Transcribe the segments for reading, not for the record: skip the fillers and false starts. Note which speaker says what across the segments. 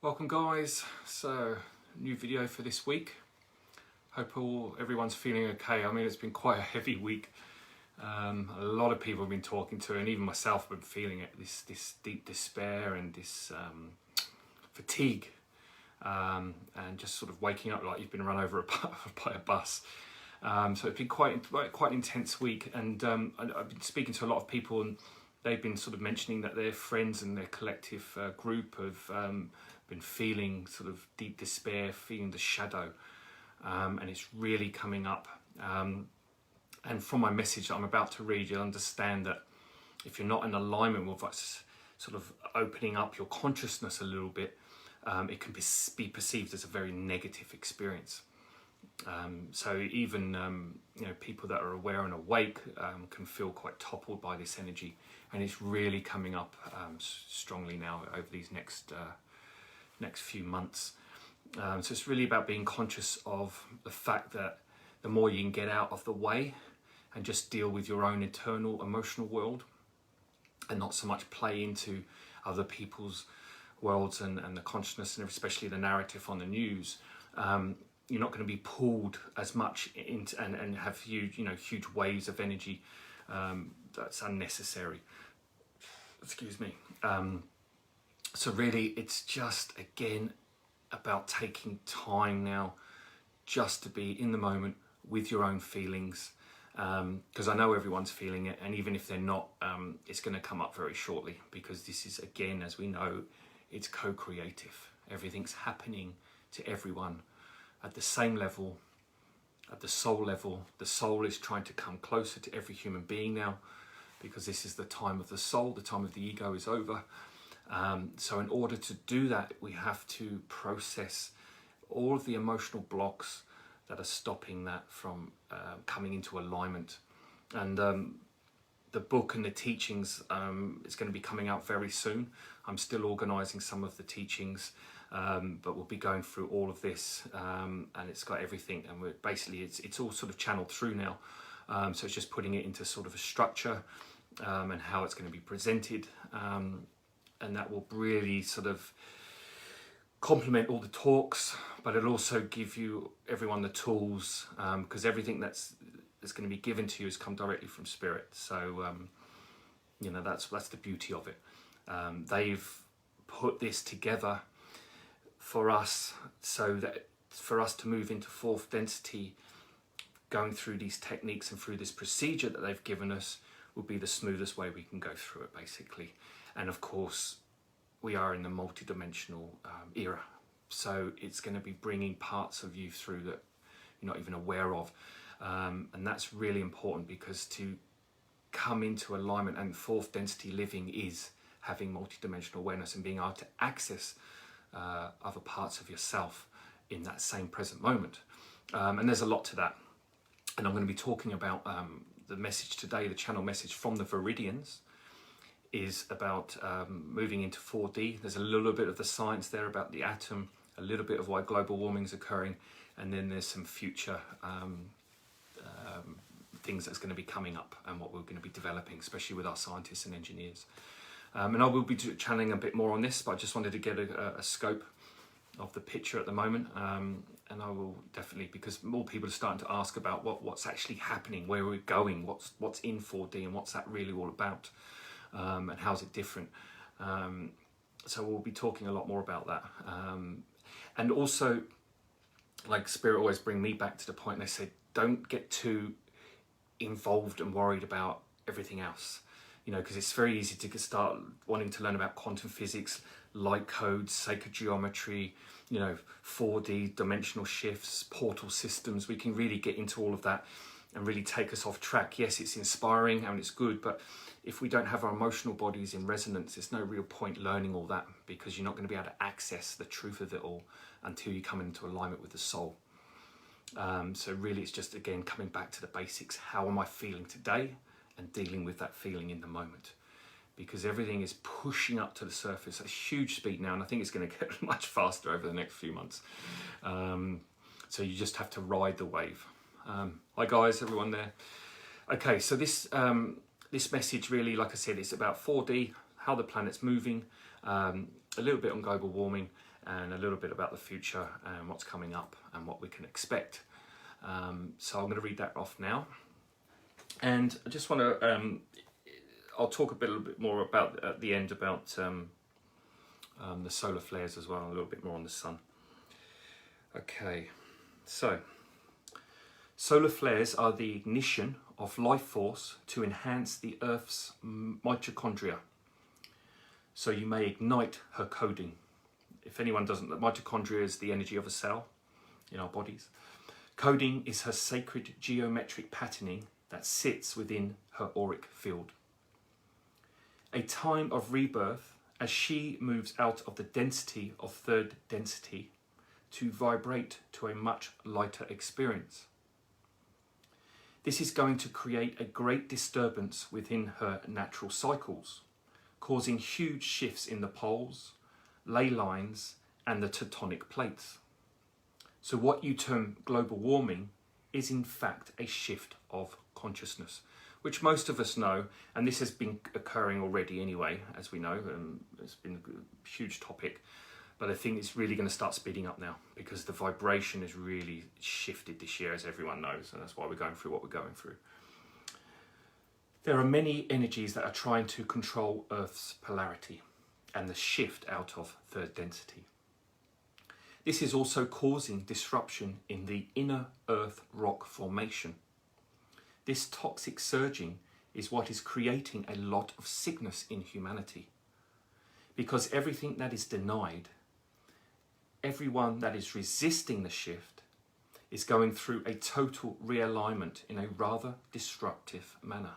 Speaker 1: Welcome guys, so new video for this week. Hope everyone's feeling okay. I mean, it's been quite a heavy week. A lot of people have been talking to, and even myself have been feeling it, this deep despair and this fatigue, and just sort of waking up like you've been run over by a bus. So it's been quite an intense week, and I've been speaking to a lot of people, and they've been sort of mentioning that their friends and their collective group have been feeling sort of deep despair, feeling the shadow, and it's really coming up. And from my message that I'm about to read, you'll understand that if you're not in alignment with what's sort of opening up your consciousness a little bit, it can be perceived as a very negative experience. So even people that are aware and awake can feel quite toppled by this energy, and it's really coming up strongly now over these next few months. So it's really about being conscious of the fact that the more you can get out of the way and just deal with your own internal emotional world and not so much play into other people's worlds and the consciousness, and especially the narrative on the news, you're not going to be pulled as much into and have huge waves of energy that's unnecessary. Excuse me. So really, it's just, again, about taking time now just to be in the moment with your own feelings, because I know everyone's feeling it, and even if they're not, it's going to come up very shortly, because this is, again, as we know, it's co-creative. Everything's happening to everyone at the same level, at the soul level. The soul is trying to come closer to every human being now, because this is the time of the soul, the time of the ego is over. So in order to do that, we have to process all of the emotional blocks that are stopping that from coming into alignment. And the book and the teachings is going to be coming out very soon. I'm still organising some of the teachings, but we'll be going through all of this, and it's got everything, and we're basically it's all sort of channeled through now. So it's just putting it into sort of a structure, and how it's going to be presented. And that will really sort of complement all the talks, but it'll also give everyone the tools, because everything that's going to be given to you has come directly from Spirit. So that's the beauty of it. They've put this together for us, so that for us to move into fourth density, going through these techniques and through this procedure that they've given us will be the smoothest way we can go through it, basically. And of course, we are in the multi-dimensional era, so it's going to be bringing parts of you through that you're not even aware of, and that's really important, because to come into alignment, and fourth density living is having multi-dimensional awareness and being able to access other parts of yourself in that same present moment. And there's a lot to that, and I'm going to be talking about the message today. The channel message from the Viridians is about moving into 4D. There's a little bit of the science there about the atom, a little bit of why global warming is occurring, and then there's some future things that's going to be coming up and what we're going to be developing, especially with our scientists and engineers. And I will be channeling a bit more on this, but I just wanted to get a scope of the picture at the moment. And I will definitely, because more people are starting to ask about what's actually happening, where we're going, what's in 4D, and what's that really all about. And how's it different? So we'll be talking a lot more about that. And also, like Spirit always bring me back to the point, they say, don't get too involved and worried about everything else. Because it's very easy to start wanting to learn about quantum physics, light codes, sacred geometry, 4D dimensional shifts, portal systems. We can really get into all of that and really take us off track. Yes, it's inspiring and it's good, but if we don't have our emotional bodies in resonance, there's no real point learning all that, because you're not going to be able to access the truth of it all until you come into alignment with the soul. So really, it's just, again, coming back to the basics. How am I feeling today? And dealing with that feeling in the moment, because everything is pushing up to the surface at a huge speed now, and I think it's going to get much faster over the next few months. So you just have to ride the wave. Hi guys, everyone there. Okay, so this message really, like I said, is about 4D, how the planet's moving, a little bit on global warming and a little bit about the future and what's coming up and what we can expect. So I'm going to read that off now. And I just want to, I'll talk a little bit more about at the end about the solar flares as well, a little bit more on the sun. Okay, so solar flares are the ignition of life force to enhance the Earth's mitochondria. So you may ignite her coding. If anyone doesn't know, mitochondria is the energy of a cell in our bodies. Coding is her sacred geometric patterning that sits within her auric field. A time of rebirth as she moves out of the density of third density to vibrate to a much lighter experience. This is going to create a great disturbance within her natural cycles, causing huge shifts in the poles, ley lines, and the tectonic plates. So what you term global warming is in fact a shift of consciousness, which most of us know, and this has been occurring already anyway, as we know, it's been a huge topic, but I think it's really going to start speeding up now because the vibration has really shifted this year, as everyone knows, and that's why we're going through what we're going through. There are many energies that are trying to control Earth's polarity and the shift out of third density. This is also causing disruption in the inner Earth rock formation. This toxic surging is what is creating a lot of sickness in humanity. Because everything that is denied, everyone that is resisting the shift, is going through a total realignment in a rather disruptive manner.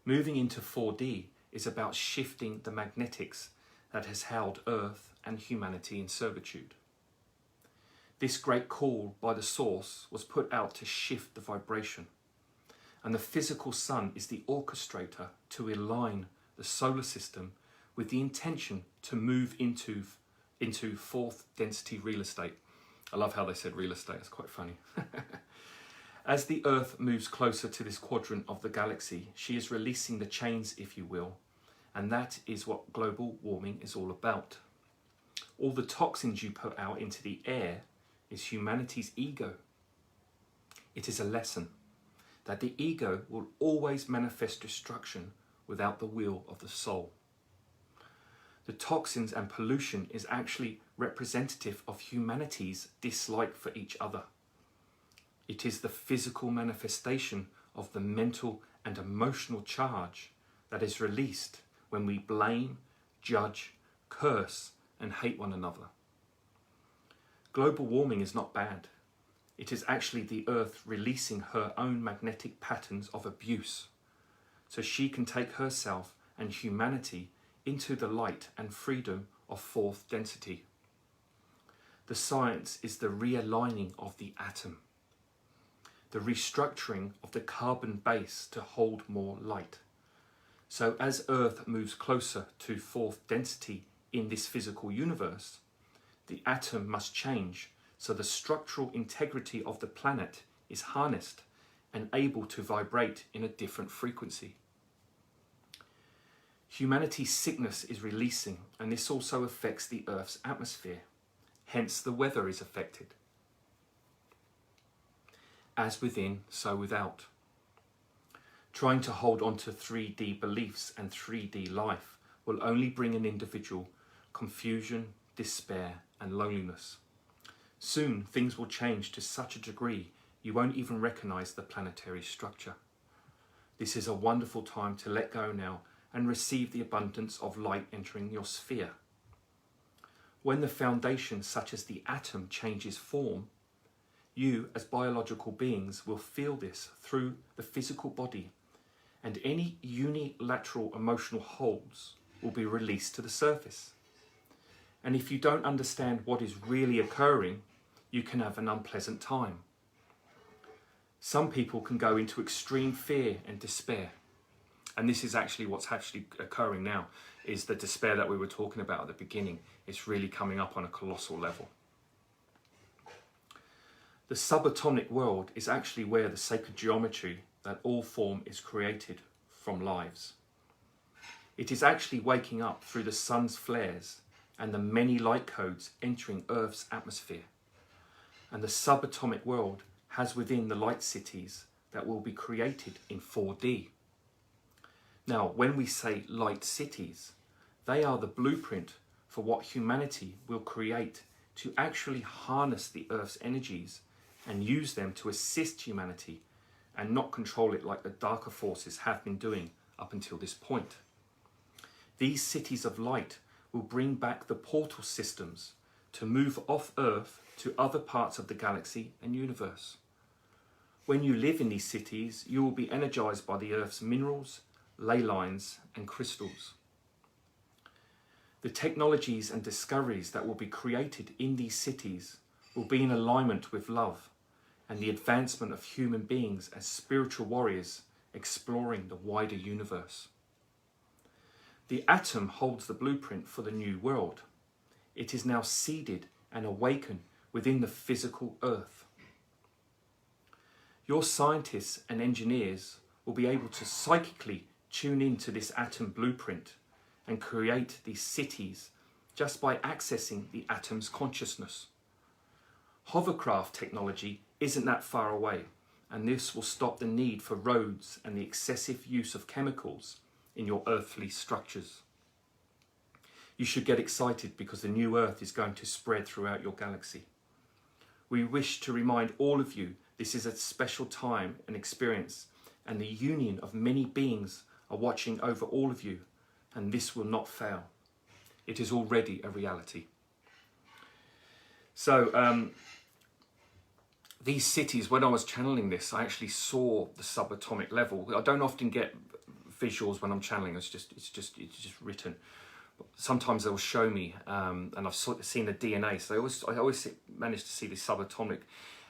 Speaker 1: Moving into 4D is about shifting the magnetics that has held Earth and humanity in servitude. This great call by the source was put out to shift the vibration, and the physical sun is the orchestrator to align the solar system with the intention to move into fourth density real estate. I love how they said real estate, it's quite funny. As the Earth moves closer to this quadrant of the galaxy, she is releasing the chains, if you will, and that is what global warming is all about. All the toxins you put out into the air is humanity's ego. It is a lesson that the ego will always manifest destruction without the will of the soul. The toxins and pollution is actually representative of humanity's dislike for each other. It is the physical manifestation of the mental and emotional charge that is released when we blame, judge, curse, and hate one another. Global warming is not bad. It is actually the Earth releasing her own magnetic patterns of abuse, so she can take herself and humanity into the light and freedom of fourth density. The science is the realigning of the atom, the restructuring of the carbon base to hold more light. So as Earth moves closer to fourth density in this physical universe, the atom must change so the structural integrity of the planet is harnessed and able to vibrate in a different frequency. Humanity's sickness is releasing, and this also affects the Earth's atmosphere. Hence the weather is affected. As within, so without. Trying to hold on to 3D beliefs and 3D life will only bring an individual confusion, despair, and loneliness. Soon things will change to such a degree you won't even recognize the planetary structure. This is a wonderful time to let go now and receive the abundance of light entering your sphere. When the foundation, such as the atom, changes form, you as biological beings will feel this through the physical body, and any unilateral emotional holds will be released to the surface. And if you don't understand what is really occurring, you can have an unpleasant time. Some people can go into extreme fear and despair. And this is actually what's actually occurring now, is the despair that we were talking about at the beginning. It's really coming up on a colossal level. The subatomic world is actually where the sacred geometry that all form is created from lives. It is actually waking up through the sun's flares and the many light codes entering Earth's atmosphere. And the subatomic world has within the light cities that will be created in 4D. Now, when we say light cities, they are the blueprint for what humanity will create to actually harness the Earth's energies and use them to assist humanity and not control it like the darker forces have been doing up until this point. These cities of light will bring back the portal systems to move off Earth to other parts of the galaxy and universe. When you live in these cities, you will be energized by the Earth's minerals, ley lines, and crystals. The technologies and discoveries that will be created in these cities will be in alignment with love and the advancement of human beings as spiritual warriors exploring the wider universe. The atom holds the blueprint for the new world. It is now seeded and awakened within the physical Earth. Your scientists and engineers will be able to psychically tune into this atom blueprint and create these cities just by accessing the atom's consciousness. Hovercraft technology isn't that far away, and this will stop the need for roads and the excessive use of chemicals in your earthly structures. You should get excited because the new Earth is going to spread throughout your galaxy. We wish to remind all of you this is a special time and experience, and the union of many beings are watching over all of you, and this will not fail. It is already a reality. So these cities, when I was channeling this, I actually saw the subatomic level. I don't often get visuals when I'm channeling. It's just written. Sometimes they'll show me, and I've seen the DNA. So I always manage to see the subatomic,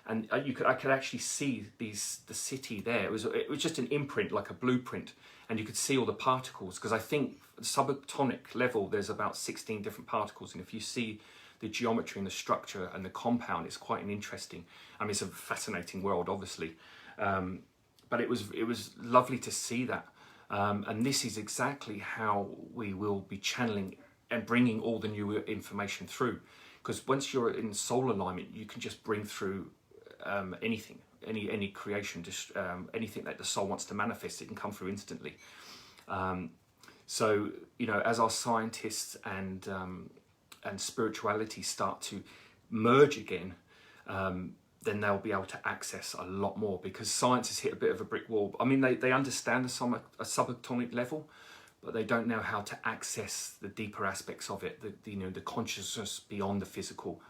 Speaker 1: and I could actually see the city there. It was just an imprint, like a blueprint, and you could see all the particles. Because I think the subatomic level, there's about 16 different particles, and if you see the geometry and the structure and the compound, it's quite an interesting. I mean, it's a fascinating world, obviously, but it was lovely to see that. And this is exactly how we will be channeling and bringing all the new information through. Because once you're in soul alignment, you can just bring through anything, any creation, just anything that the soul wants to manifest. It can come through instantly. So as our scientists and spirituality start to merge again, then they'll be able to access a lot more, because science has hit a bit of a brick wall. I mean, they understand a subatomic level, but they don't know how to access the deeper aspects of it, the consciousness beyond the physical,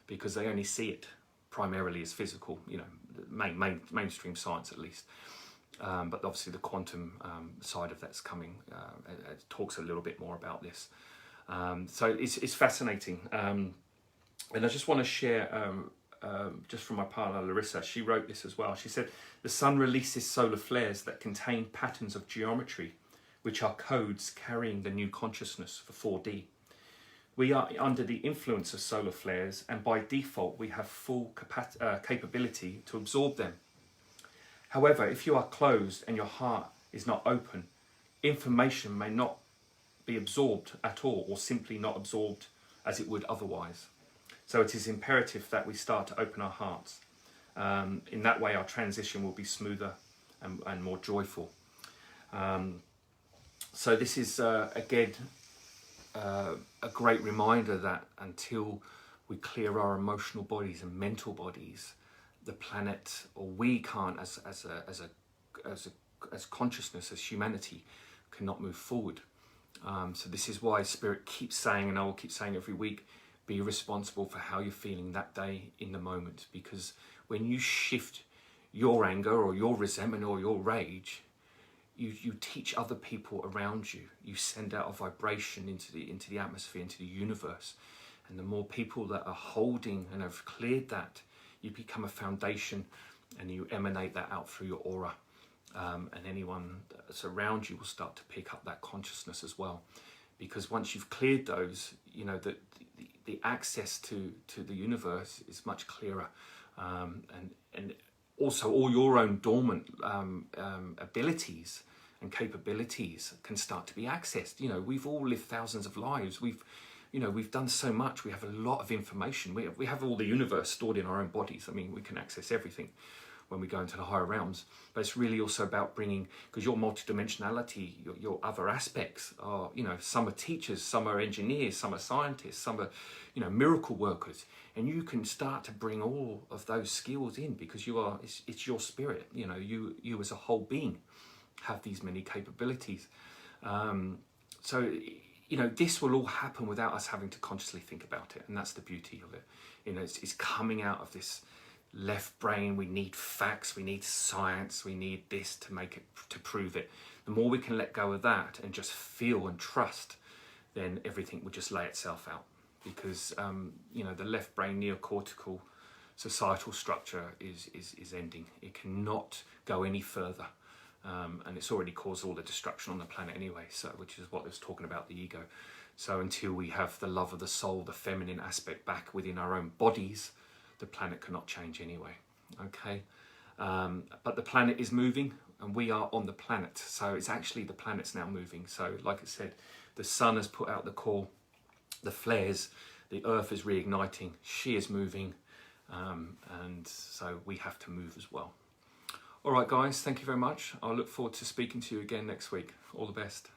Speaker 1: because they only see it primarily as physical, mainstream science at least. But obviously the quantum side of that's coming. It talks a little bit more about this. So it's fascinating. And I just want to share, just from my partner Larissa, she wrote this as well. She said, the sun releases solar flares that contain patterns of geometry, which are codes carrying the new consciousness for 4D. We are under the influence of solar flares, and by default we have full capability to absorb them. However, if you are closed and your heart is not open, information may not be absorbed at all, or simply not absorbed as it would otherwise. So it is imperative that we start to open our hearts. In that way our transition will be smoother and more joyful. So this is again a great reminder that until we clear our emotional bodies and mental bodies, the planet, or we can't as consciousness, as humanity, cannot move forward. So this is why Spirit keeps saying, and I will keep saying every week, be responsible for how you're feeling that day in the moment. Because when you shift your anger or your resentment or your rage, you teach other people around you. You send out a vibration into the atmosphere, into the universe. And the more people that are holding and have cleared that, you become a foundation, and you emanate that out through your aura. And anyone that's around you will start to pick up that consciousness as well. Because once you've cleared those, the access to the universe is much clearer. And also all your own dormant abilities and capabilities can start to be accessed. You know, we've all lived thousands of lives. We've done so much. We have a lot of information. We have all the universe stored in our own bodies. I mean, we can access everything when we go into the higher realms. But it's really also about bringing, because your multidimensionality, your other aspects are, you know, some are teachers, some are engineers, some are scientists, some are, you know, miracle workers. And you can start to bring all of those skills in because it's your spirit. You know, you as a whole being have these many capabilities. So, you know, this will all happen without us having to consciously think about it. And that's the beauty of it. You know, it's coming out of this left brain. We need facts, we need science, we need this to prove it. The more we can let go of that and just feel and trust, then everything will just lay itself out. Because, you know, the left brain neocortical societal structure is ending. It cannot go any further. And it's already caused all the destruction on the planet anyway, so which is what it's talking about, the ego. So until we have the love of the soul, the feminine aspect back within our own bodies, the planet cannot change anyway. Okay, but the planet is moving and we are on the planet, so it's actually the planet's now moving. So like I said, the sun has put out the call, the flares, the earth is reigniting, she is moving, and so we have to move as well. All right, guys, thank you very much. I'll look forward to speaking to you again next week. All the best.